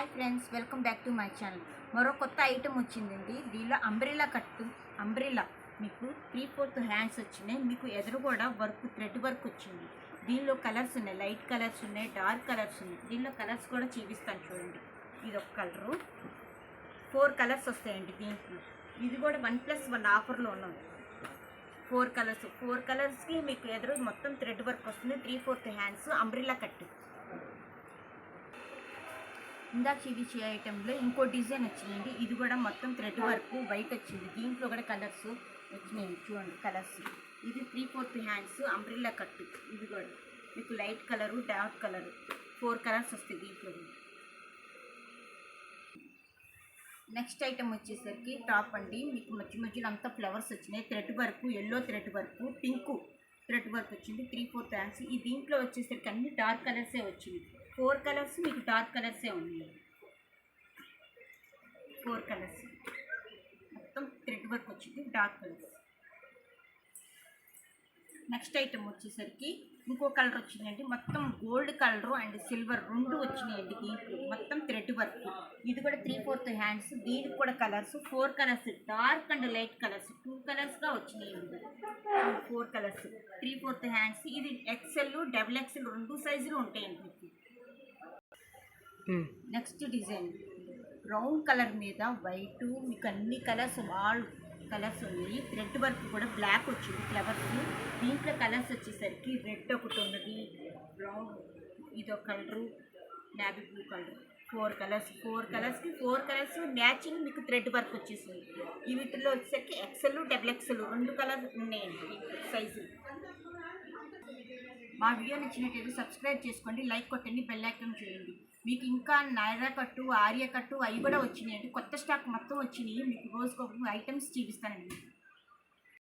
Hi friends, welcome back to my channel. మరో కొత్త item వచ్చిందండి. దీనిలో అంబ్రెల్లా కట్టు, అంబ్రెల్లా మీకు 3/4 హ్యాండ్స్ వచ్చినాయి. మీకు ఎదురు కూడా వర్క్, థ్రెడ్ వర్క్ వచ్చింది. దీనిలో కలర్స్ ఉన్నాయి, లైట్ కలర్స్ ఉన్నాయి, డార్క్ కలర్స్ ఉన్నాయి. దీనిలో కలర్స్ కూడా చూపిస్తాను చూడండి. ఇది ఒక కలరు, 4 కలర్స్ వస్తాయండి దీంట్లో. ఇది కూడా 1+1 ఆఫర్లో ఉన్నది. 4 కలర్స్కి మీకు ఎదురు మొత్తం థ్రెడ్ వర్క్ వస్తుంది. 3/4 హ్యాండ్స్ అంబ్రెల్లా కట్టు. ఇందాక చూపించే ఐటెంలో ఇంకో డిజైన్ వచ్చిందండి. ఇది కూడా మొత్తం థ్రెడ్ వర్క్ వైట్ వచ్చింది. దీంట్లో కూడా కలర్స్ వచ్చినాయి చూడండి. కలర్స్ ఇది 3/4 హ్యాండ్స్ అంబ్రెల్లా కట్టు. ఇది కూడా మీకు light colour, dark colour, 4 colours వస్తాయి దీంట్లో. నెక్స్ట్ ఐటెం వచ్చేసరికి టాప్ అండి. మీకు మధ్యలో అంతా ఫ్లవర్స్ వచ్చినాయి. Thread work, yellow thread work, pink thread work వచ్చింది. 3/4 హ్యాండ్స్. ఈ దీంట్లో వచ్చేసరికి అన్ని డార్క్ కలర్సే వచ్చింది. 4 కలర్స్ మీకు డార్క్ కలర్సే ఉన్నాయి. 4 కలర్స్ మొత్తం థ్రెడ్ వర్క్ వచ్చింది, డార్క్ కలర్స్. నెక్స్ట్ ఐటమ్ వచ్చేసరికి ఇంకో కలర్ వచ్చిందండి. మొత్తం గోల్డ్ కలరు అండ్ సిల్వర్ 2 వచ్చినాయండి దీంట్లో. మొత్తం థ్రెడ్ వర్క్. ఇది కూడా 3/4 హ్యాండ్స్. దీనికి కూడా colours 4 colours, dark and light colours 2 కలర్స్గా వచ్చినాయండి. 4 కలర్స్, 3/4 హ్యాండ్స్. ఇది XL, XXL 2 సైజులు ఉంటాయండి. నెక్స్ట్ డిజైన్ బ్రౌన్ కలర్ మీద వైట్, మీకు అన్ని కలర్స్, ఆల్ కలర్స్ ఉన్నాయి. థ్రెడ్ వర్క్ కూడా బ్లాక్ వచ్చింది ఫ్లవర్స్. దీంట్లో కలర్స్ వచ్చేసరికి రెడ్ ఒకటి ఉన్నది, బ్రౌన్, ఇదొక colour, navy blue colour. 4 కలర్స్కి 4 colours matching మీకు థ్రెడ్ వర్క్ వచ్చేసింది. ఈ వీటిల్లో వచ్చేసరికి XL, XXL 2 కలర్స్ ఉన్నాయండి సైజు. మా వీడియో నచ్చినట్టయితే సబ్స్క్రైబ్ చేసుకోండి, లైక్ కొట్టండి, బెల్ ఐకాన్ చేయండి. మీకు ఇంకా నైరా కట్టు, ఆర్య కట్టు అవి కూడా వచ్చినాయండి. కొత్త స్టాక్ మొత్తం వచ్చినాయి. మీకు రోజుకొక ఐటమ్స్ చూపిస్తానండి.